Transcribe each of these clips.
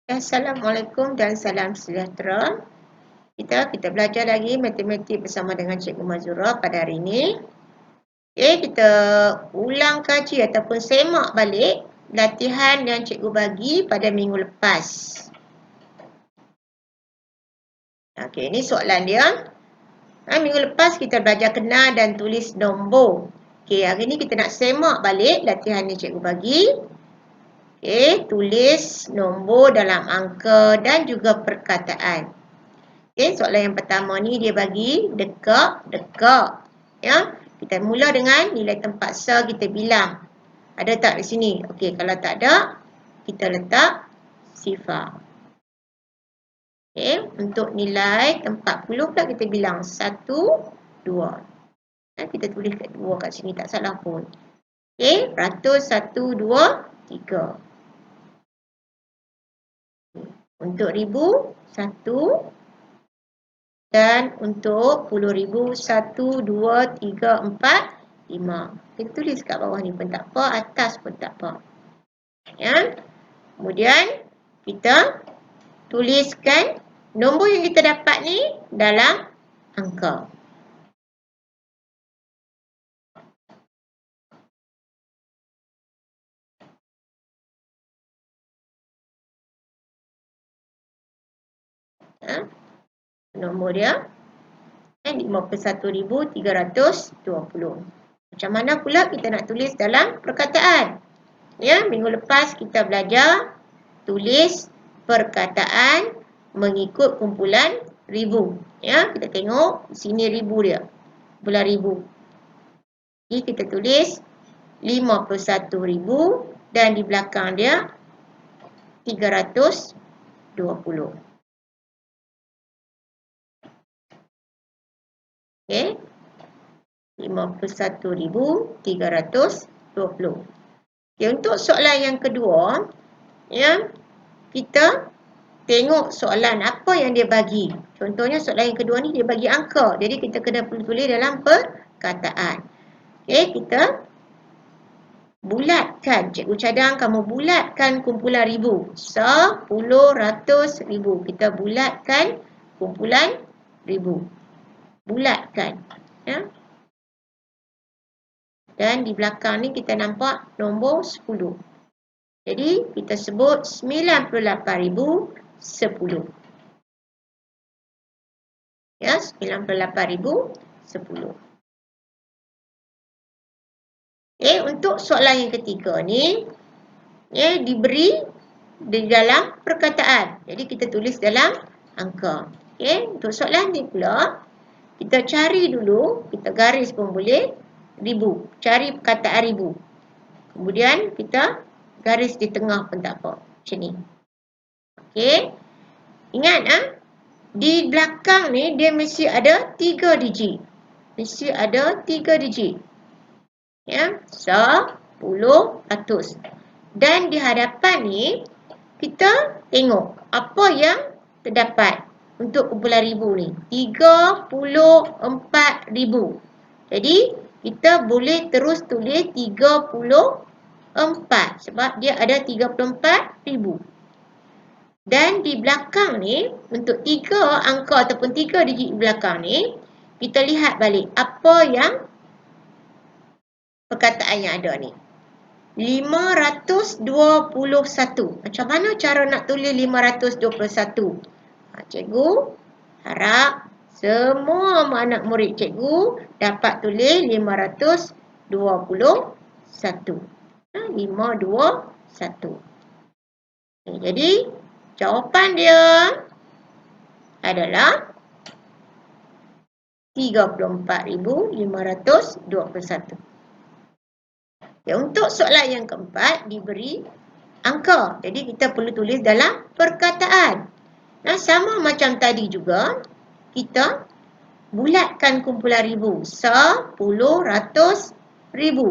Assalamualaikum dan salam sejahtera. Kita belajar lagi matematik bersama dengan Cikgu Mazura pada hari ini. Kita ulang kaji ataupun semak balik latihan yang Cikgu bagi pada minggu lepas. Ini soalan dia. Minggu lepas kita belajar kenal dan tulis nombor. Hari ini kita nak semak balik latihan yang Cikgu bagi. Tulis nombor dalam angka dan juga perkataan. Soalan yang pertama ni dia bagi dekat. Ya, kita mula dengan nilai tempat se kita bilang. Ada tak di sini? Kalau tak ada, kita letak sifar. Untuk nilai tempat puluh pula kita bilang 1, 2. Kita tulis kat 2 kat sini, tak salah pun. Ratus 1, 2, 3. Untuk ribu, 1. Dan untuk puluh ribu, 1, 2, 3, 4, 5. Kita tulis kat bawah ni pun tak apa, atas pun tak apa. Kemudian kita tuliskan nombor yang kita dapat ni dalam angka. Nombor dia 51,320. Macam mana pula kita nak tulis dalam perkataan? Minggu lepas kita belajar tulis perkataan mengikut kumpulan ribu. Kita tengok sini ribu dia. Bulan ribu. Jadi kita tulis 51,000 dan di belakang dia 320. 51,320. Untuk soalan yang kedua, kita tengok soalan apa yang dia bagi. Contohnya soalan yang kedua ni dia bagi angka. Jadi kita kena tulis dalam perkataan. Kita bulatkan. Cikgu cadang kamu bulatkan kumpulan ribu. 10, ratus, ribu. Kita bulatkan kumpulan ribu. Bulatkan. Dan di belakang ni kita nampak nombor 10. Jadi kita sebut 98,010. 98,010. Untuk soalan yang ketiga ni diberi di dalam perkataan. Jadi kita tulis dalam angka. Untuk soalan ni pula kita cari dulu, kita garis pun boleh, ribu. Cari perkataan ribu. Kemudian kita garis di tengah pun tak apa. Macam ni. Ingat di belakang ni dia mesti ada 3 digit. Mesti ada 3 digit. 10, ratus. Dan di hadapan ni kita tengok apa yang terdapat. Untuk kumpulan ribu ni 34,000. Jadi kita boleh terus tulis 34 sebab dia ada 34,000. Dan di belakang ni untuk 3 angka ataupun 3 digit belakang ni kita lihat balik apa yang perkataan yang ada ni. 521. Macam mana cara nak tulis 521? Cikgu harap semua anak murid cikgu dapat tulis 521. 521. Jadi jawapan dia adalah 34,521. Untuk soalan yang keempat diberi angka. Jadi kita perlu tulis dalam perkataan. Sama macam tadi juga, kita bulatkan kumpulan ribu. 10, ratus, ribu.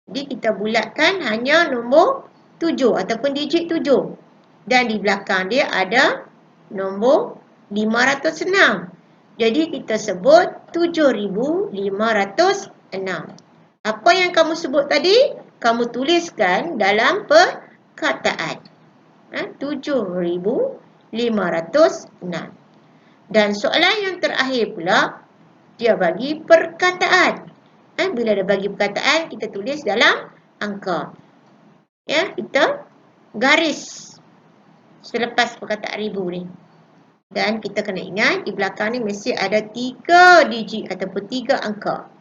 Jadi kita bulatkan hanya nombor 7 ataupun digit 7. Dan di belakang dia ada nombor 506. Jadi kita sebut 7,506. Apa yang kamu sebut tadi, kamu tuliskan dalam perkataan. 7,506. Dan soalan yang terakhir pula, dia bagi perkataan. Bila dia bagi perkataan, kita tulis dalam angka. Ya, kita garis selepas perkataan ribu ni. Dan kita kena ingat, di belakang ni mesti ada 3 digit ataupun 3 angka.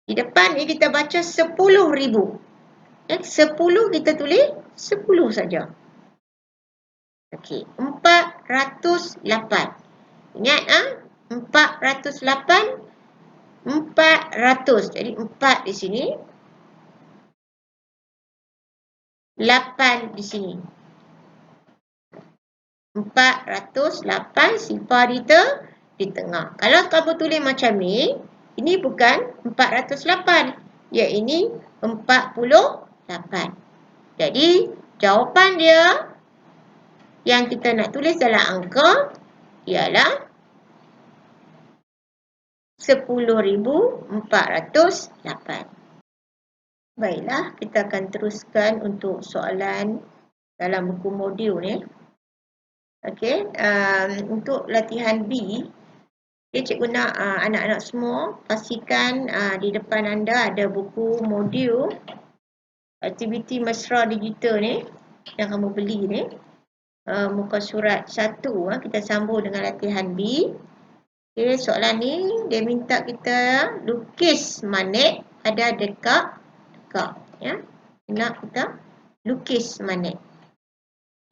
Di depan ni kita baca 10,000. 10 kita tulis 10 saja. Okey, 408. Ingat 408, 400. Jadi 4 di sini, 8 di sini. 408 sifar di tengah. Kalau kamu tulis macam ni, ini bukan 408. Ya, ini 48. Jadi, jawapan dia yang kita nak tulis dalam angka ialah 10,408. Baiklah, kita akan teruskan untuk soalan dalam buku modul ni. Okey, untuk latihan B, cikgu nak anak-anak semua pastikan di depan anda ada buku modul aktiviti mesra digital ni yang kamu beli ni. Muka surat 1, kita sambung dengan latihan B. Okey, soalan ni dia minta kita lukis magnet ada dekat ya. Nak kita lukis magnet.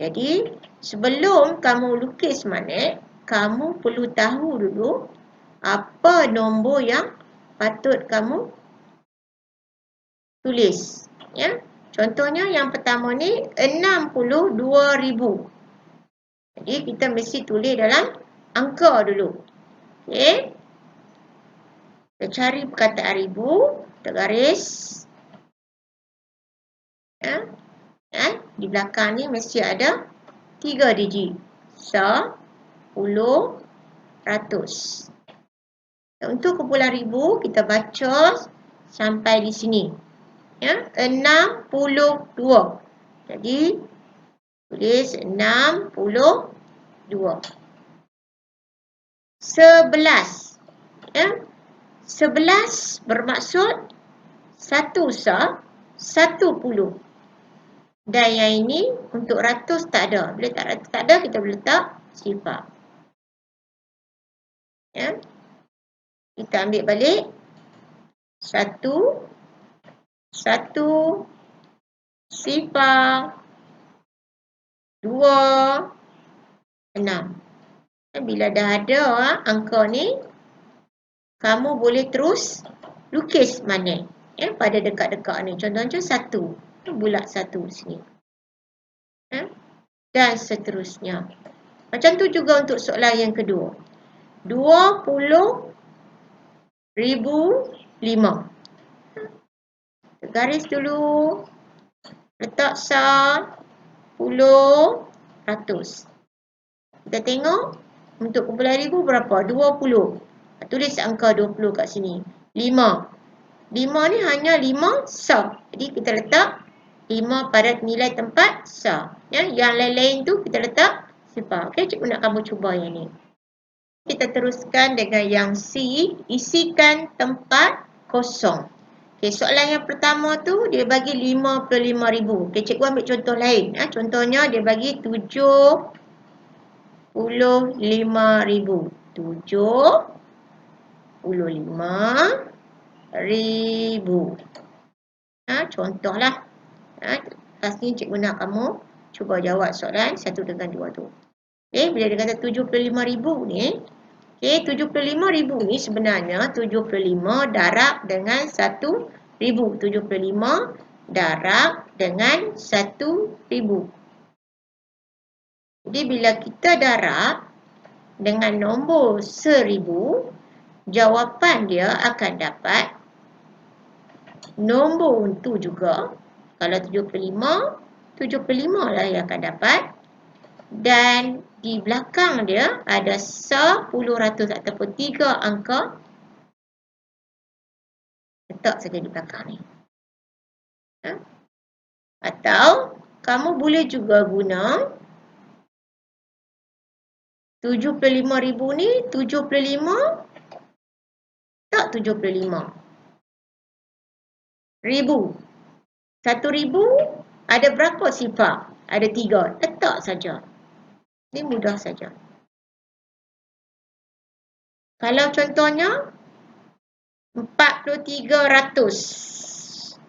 Jadi, sebelum kamu lukis magnet, kamu perlu tahu dulu apa nombor yang patut kamu tulis. Ya. Contohnya yang pertama ni 62,000. Jadi, kita mesti tulis dalam angka dulu. Okey. Kita cari perkataan ribu, kita garis. Ya. Di belakang ni mesti ada 3 digit. 10, 100. Untuk kumpulan ribu, kita baca sampai di sini. Ya, 62. Jadi, tulis 62. 11. Ya, 11 bermaksud 1 sah, 10. Dan yang ini untuk ratus tak ada. Bila tak ada, kita boleh letak sifar. Ya. Kita ambil balik. 1, 1, sifar, 2, 6. Bila dah ada angka ni, kamu boleh terus lukis magnet. Ya, pada dekat-dekat ni. Contohnya 1. Bulat 1 sini. Dan seterusnya. Macam tu juga untuk soalan yang kedua. 20,005. Garis dulu. Letak sah, 10, 100. Kita tengok untuk kumpulan ribu berapa? 20. Tulis angka 20 kat sini. 5. 5 ni hanya 5 sah. Jadi kita letak 5 pada nilai tempat sah. Ya, yang lain-lain tu kita letak sifar. Okey, cikgu nak kamu cuba yang ni. Kita teruskan dengan yang C, isikan tempat kosong. Okey, soalan yang pertama tu dia bagi 55,000. Okey, cikgu ambil contoh lain. Contohnya dia bagi 75,000. 75,000. Contohlah. Lepas ni cikgu nak kamu cuba jawab soalan 1 dengan 2 tu. Okey, bila dia kata 75,000 ni, okey, 75,000 ni sebenarnya 75 darab dengan 1,000. 75 darab dengan 1,000. Jadi bila kita darab dengan nombor 1,000, jawapan dia akan dapat nombor tu juga. Kalau 75, 75 lah yang akan dapat. Dan di belakang dia ada 10, 100 ataupun 3 angka. Letak saja di belakang ni. Atau kamu boleh juga guna 75,000 ni 75 tak 75 ribu. 1,000 ada berapa sifar? Ada 3. Letak saja. Ini mudah saja. Kalau contohnya 4300.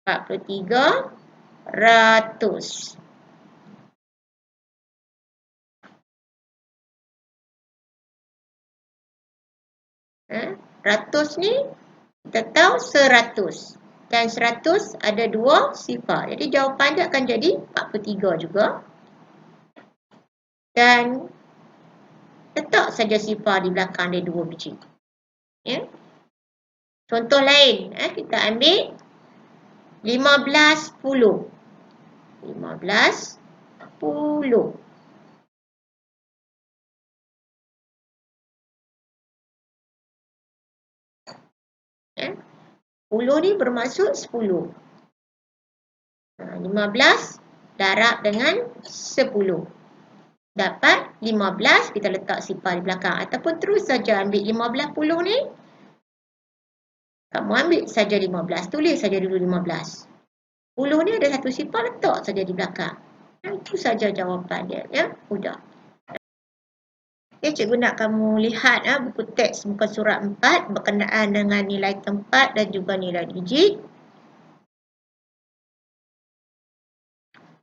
4300. Ratus ni kita tahu 100. Dan 100 ada 2 sifar. Jadi jawapan dia akan jadi 43 juga. Dan letak saja sifar di belakang dia 2 biji. Ya. Contoh lain, kita ambil 15 10. 15 10. Ya. 10 ni bermaksud 10. 15 darab dengan 10. Dapat 15, kita letak sifar di belakang. Ataupun terus saja ambil 15 10 ni. Kamu ambil saja 15, tulis saja dulu 15. 10 ni ada satu sifar, letak saja di belakang. Itu saja jawapan dia, ya. Mudah. Okay, cikgu nak kamu lihat buku teks muka surat 4 berkenaan dengan nilai tempat dan juga nilai digit.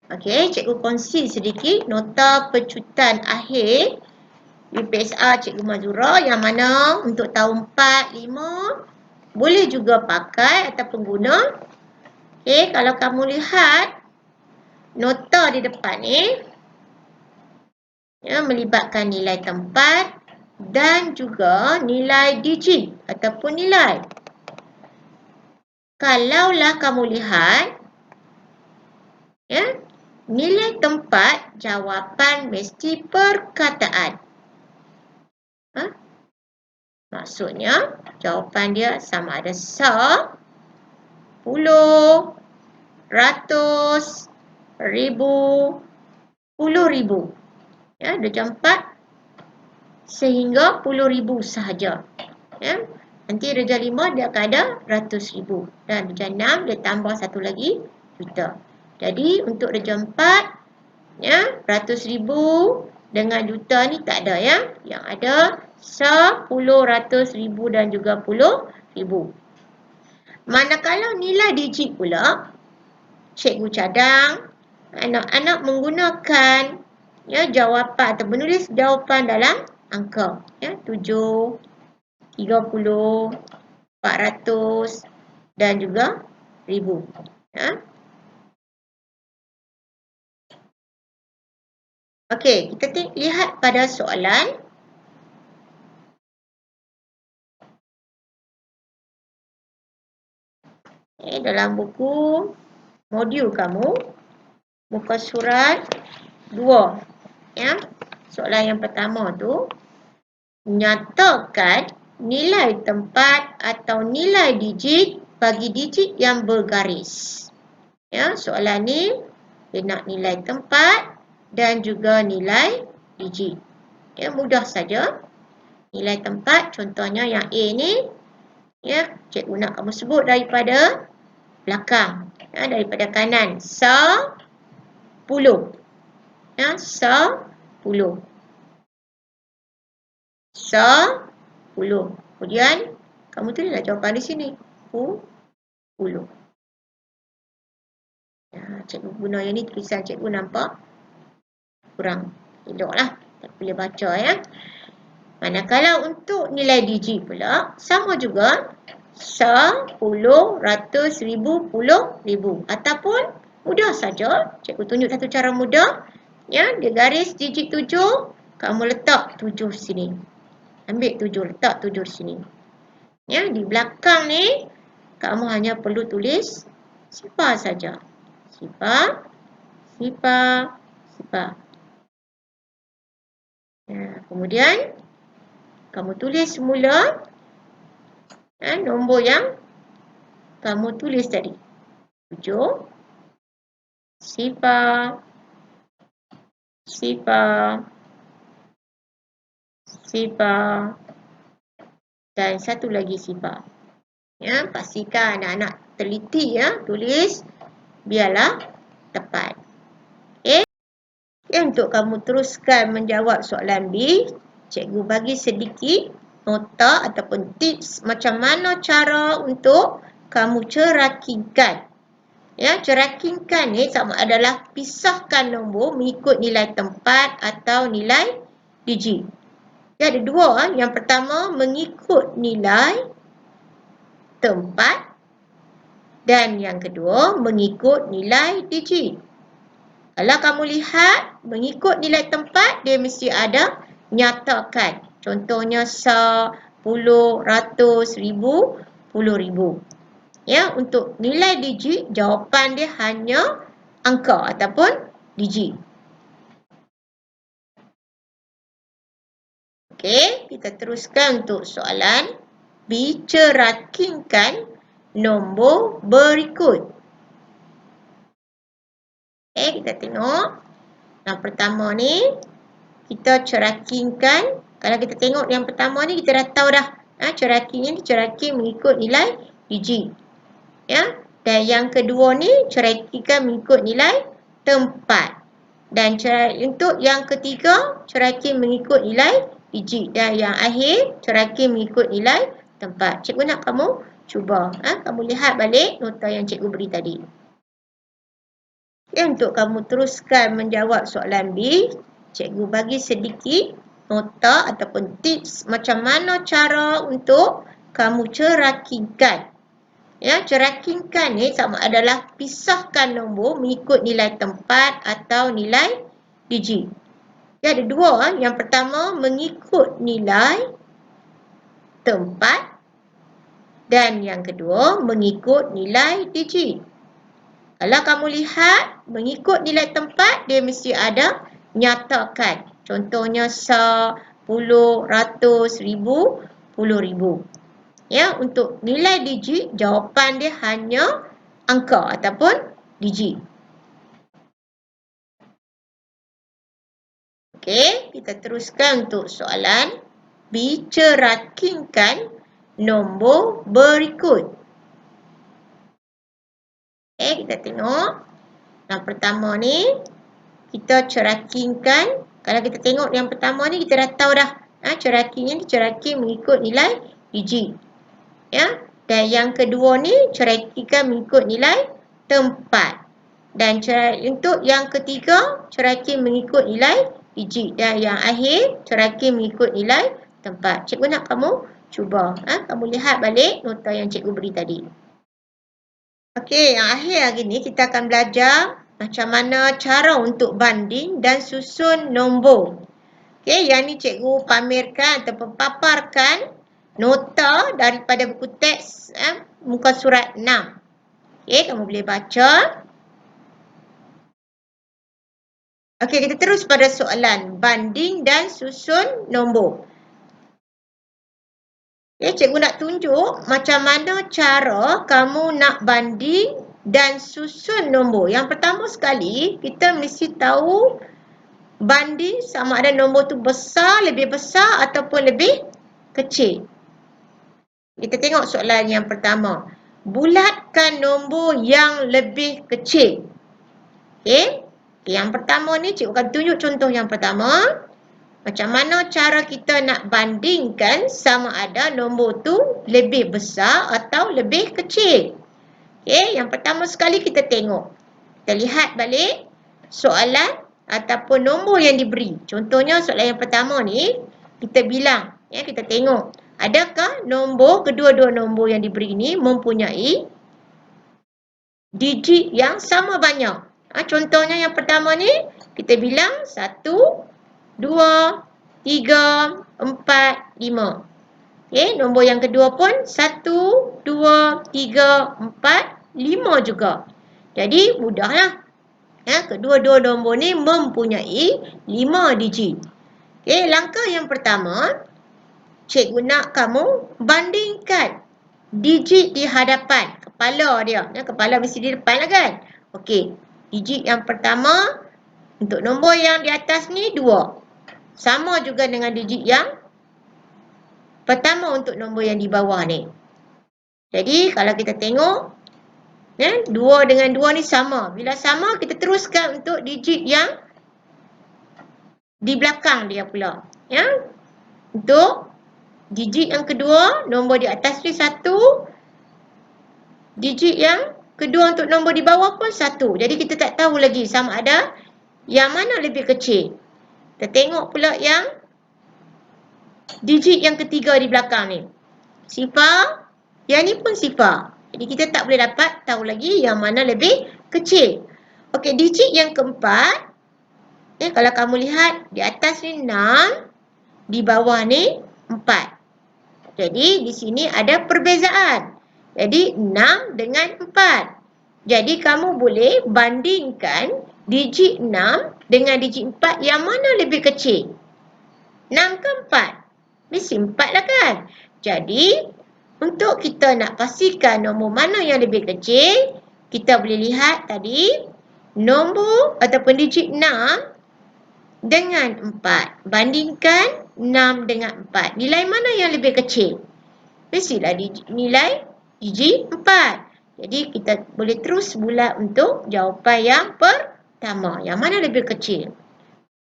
Okey, cikgu kongsi sedikit nota pecutan akhir UPSR Cikgu Mazura yang mana untuk tahun 4, 5 boleh juga pakai ataupun guna. Okey, kalau kamu lihat nota di depan ni melibatkan nilai tempat dan juga nilai digit ataupun nilai. Kalaulah kamu lihat nilai tempat jawapan mesti perkataan. Maksudnya jawapan dia sama ada 10, 100, 1000, 10,000. Ya, darjah 4 sehingga 10,000 sahaja. Ya. Nanti darjah 5 dia akan ada 100,000. Dan darjah 6 dia tambah satu lagi juta. Jadi untuk darjah 4 100,000 dengan juta ni tak ada ya. Yang ada 10, 100,000 dan juga 10,000. Manakala nilai digit pula, cikgu cadang anak-anak menggunakan jawapan atau menulis jawapan dalam angka. 7, 30, 400 dan juga 1000. Okey, kita lihat pada soalan. Dalam buku modul kamu, muka surat 2. Soalan yang pertama tu, nyatakan nilai tempat atau nilai digit bagi digit yang bergaris. Soalan ni dia nak nilai tempat dan juga nilai digit. Mudah saja. Nilai tempat contohnya yang A ni, cikgu nak kamu sebut daripada belakang, daripada kanan. 10. 10. 10. Kemudian kamu tulislah jawapan di sini. 10. Cikgu guna yang ni, tulisan cikgu nampak kurang elok lah. Tak boleh baca ya. Manakala untuk nilai digit pula, sama juga 10, 100, 1000, 10,000. Ataupun mudah saja, cikgu tunjuk satu cara mudah. Dia garis digit 7, kamu letak 7 sini. Ambil 7, letak 7 sini. Di belakang ni, kamu hanya perlu tulis sifar saja. Sifar, sifar, sifar. Kemudian, kamu tulis semula nombor yang kamu tulis tadi. 7, sifar, sifar, sifar, dan satu lagi sifar. Ya, pastikan anak-anak teliti ya, tulis biarlah tepat. Okey. Untuk kamu teruskan menjawab soalan B, cikgu bagi sedikit nota ataupun tips macam mana cara untuk kamu cerakikan. Ya, cerakikan ni sama adalah pisahkan nombor mengikut nilai tempat atau nilai digit. Ya, ada dua. Yang pertama mengikut nilai tempat dan yang kedua mengikut nilai digit. Kalau kamu lihat mengikut nilai tempat dia mesti ada nyatakan. Contohnya sa, puluh, ratus, ribu, puluh ribu. Ya, untuk nilai digit jawapan dia hanya angka ataupun digit. Okey, kita teruskan untuk soalan B. Cerakinkan nombor berikut. Okey, kita tengok. Yang pertama ni, kita cerakinkan. Kalau kita tengok yang pertama ni, kita dah tahu dah. Cerakinnya dicerakin mengikut nilai digit. Ya, dan yang kedua ni, cerakinkan mengikut nilai tempat. Dan untuk yang ketiga, cerakin mengikut nilai digit. Dan yang akhir, cerakin mengikut nilai tempat. Cikgu nak kamu cuba. Kamu lihat balik nota yang cikgu beri tadi. Untuk kamu teruskan menjawab soalan B, cikgu bagi sedikit nota ataupun tips macam mana cara untuk kamu cerakinkan. Ya, cerakinkan ni sama adalah pisahkan nombor mengikut nilai tempat atau nilai digit. Ya, ada dua. Yang pertama mengikut nilai tempat dan yang kedua mengikut nilai digit. Kalau kamu lihat mengikut nilai tempat dia mesti ada nyatakan. Contohnya sa, puluh, ratus, ribu, puluh ribu. Ya, untuk nilai digit jawapan dia hanya angka ataupun digit. Okey, kita teruskan untuk soalan B. Cerakinkan nombor berikut. Okey, kita tengok. Yang pertama ni, kita cerakinkan. Kalau kita tengok yang pertama ni, kita dah tahu dah. Cerakinnya dicerakin mengikut nilai digit. Ya, dan yang kedua ni, cerakinkan mengikut nilai tempat. Dan untuk yang ketiga, cerakin mengikut nilai digit. Dan yang akhir, cerakin mengikut nilai tempat. Cikgu nak kamu cuba. Kamu lihat balik nota yang cikgu beri tadi. Okey, yang akhir hari ni kita akan belajar macam mana cara untuk banding dan susun nombor. Okey, yang ni cikgu pamerkan ataupun paparkan nota daripada buku teks muka surat 6. Okey, kamu boleh baca. Okey, kita terus pada soalan banding dan susun nombor. Okay, cikgu nak tunjuk macam mana cara kamu nak banding dan susun nombor. Yang pertama sekali, kita mesti tahu banding sama ada nombor tu besar, lebih besar ataupun lebih kecil. Kita tengok soalan yang pertama. Bulatkan nombor yang lebih kecil. Okay. Yang pertama ni cikgu akan tunjuk contoh yang pertama. Macam mana cara kita nak bandingkan sama ada nombor tu lebih besar atau lebih kecil. Okey, yang pertama sekali kita tengok. Kita lihat balik soalan ataupun nombor yang diberi. Contohnya soalan yang pertama ni, kita bilang, ya, kita tengok. Adakah nombor, kedua-dua nombor yang diberi ni mempunyai digit yang sama banyak? Contohnya yang pertama ni, kita bilang 1, 2, 3, 4, 5. Okay, nombor yang kedua pun 1, 2, 3, 4, 5 juga. Jadi mudahlah. Ya, kedua-dua nombor ni mempunyai 5 digit. Okay, langkah yang pertama, cikgu nak kamu bandingkan digit di hadapan. Kepala dia. Ya, kepala mesti di depan lah kan? Okey. Digit yang pertama untuk nombor yang di atas ni 2. Sama juga dengan digit yang pertama untuk nombor yang di bawah ni. Jadi kalau kita tengok, 2 dengan 2 ni sama. Bila sama, kita teruskan untuk digit yang di belakang dia pula. Ya. Untuk digit yang kedua, nombor di atas ni 1. Digit yang kedua untuk nombor di bawah pun 1. Jadi kita tak tahu lagi sama ada yang mana lebih kecil. Kita tengok pula yang digit yang ketiga di belakang ni. Sifar. Yang ni pun sifar. Jadi kita tak boleh dapat tahu lagi yang mana lebih kecil. Okey, digit yang keempat. Kalau kamu lihat di atas ni 6. Di bawah ni 4. Jadi di sini ada perbezaan. Jadi 6 dengan 4. Jadi kamu boleh bandingkan digit 6 dengan digit 4 yang mana lebih kecil. 6 ke 4? Mesti 4 lah kan? Jadi untuk kita nak pastikan nombor mana yang lebih kecil, kita boleh lihat tadi nombor ataupun digit 6 dengan 4. Bandingkan 6 dengan 4. Nilai mana yang lebih kecil? Mestilah nilai digit 4. Jadi kita boleh terus bulat untuk jawapan yang pertama. Yang mana lebih kecil?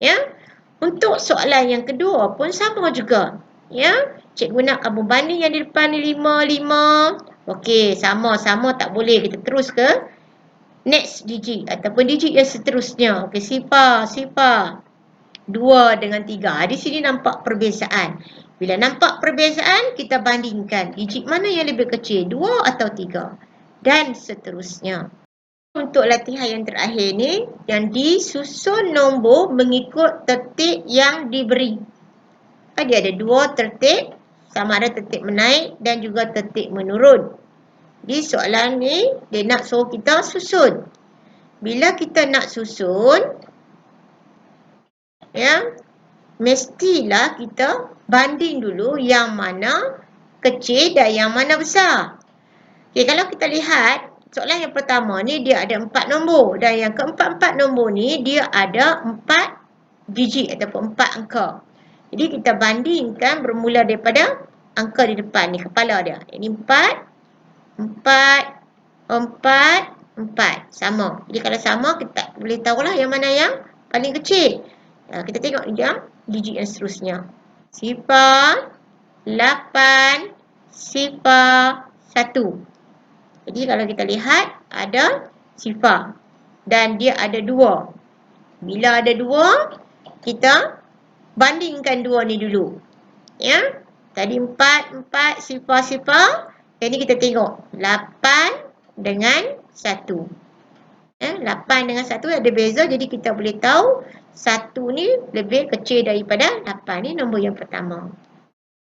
Ya. Untuk soalan yang kedua pun sama juga. Ya. Cikgu nak kamu banding yang di depan ni 5, 5. Okey, sama-sama tak boleh. Kita terus ke next digit ataupun digit yang seterusnya. Okey, sifar. 2 dengan 3. Di sini nampak perbezaan. Bila nampak perbezaan, kita bandingkan. Digit mana yang lebih kecil? 2 atau 3? Dan seterusnya. Untuk latihan yang terakhir ni, yang disusun nombor mengikut tertib yang diberi. Dia ada 2 tertib. Sama ada tertib menaik dan juga tertib menurun. Di soalan ni, dia nak suruh kita susun. Bila kita nak susun, ya, mestilah kita banding dulu yang mana kecil dan yang mana besar. Okay, kalau kita lihat soalan yang pertama ni dia ada 4 nombor dan yang keempat-empat nombor ni dia ada 4 digit ataupun 4 angka. Jadi kita bandingkan bermula daripada angka di depan ni, kepala dia. Ini 4, 4, 4, 4. Sama. Jadi kalau sama kita boleh tahulah yang mana yang paling kecil. Kita tengok yang digit yang seterusnya. 0, 8, 0, 1. Jadi kalau kita lihat ada 0 dan dia ada 2. Bila ada 2, kita bandingkan 2 ni dulu. Ya. Tadi 4, 4, 0, 0. Yang ni kita tengok 8 dengan 1. 8 dengan 1 ada beza, jadi kita boleh tahu 1 ni lebih kecil daripada 8. Ni nombor yang pertama.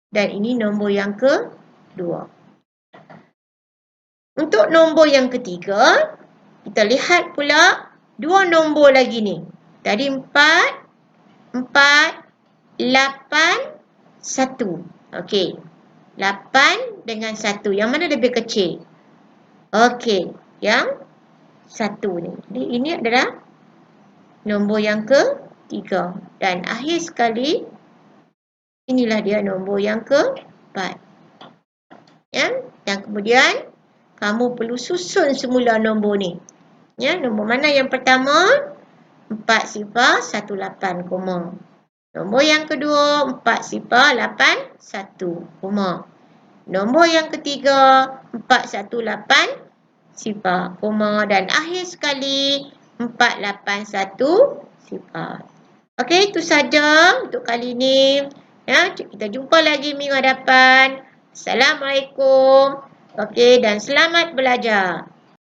Dan ini nombor yang kedua. Untuk nombor yang ketiga, kita lihat pula 2 nombor lagi ni. Tadi 4, 4, 8, 1. Okey. 8 dengan 1. Yang mana lebih kecil? Okey. Yang 1 ni. Jadi ini adalah nombor yang ketiga. Dan akhir sekali, inilah dia nombor yang keempat. Ya. Dan kemudian, kamu perlu susun semula nombor ni. Ya, nombor mana yang pertama? 4, 0, 1, 8, koma. Nombor yang kedua, 4, 0, 8, 1, koma. Nombor yang ketiga, 4, 1, 8, 0, koma. Dan akhir sekali, 4, 8, 1, 0. Okey, itu saja untuk kali ini. Ya, kita jumpa lagi minggu hadapan. Assalamualaikum. Okey, dan selamat belajar.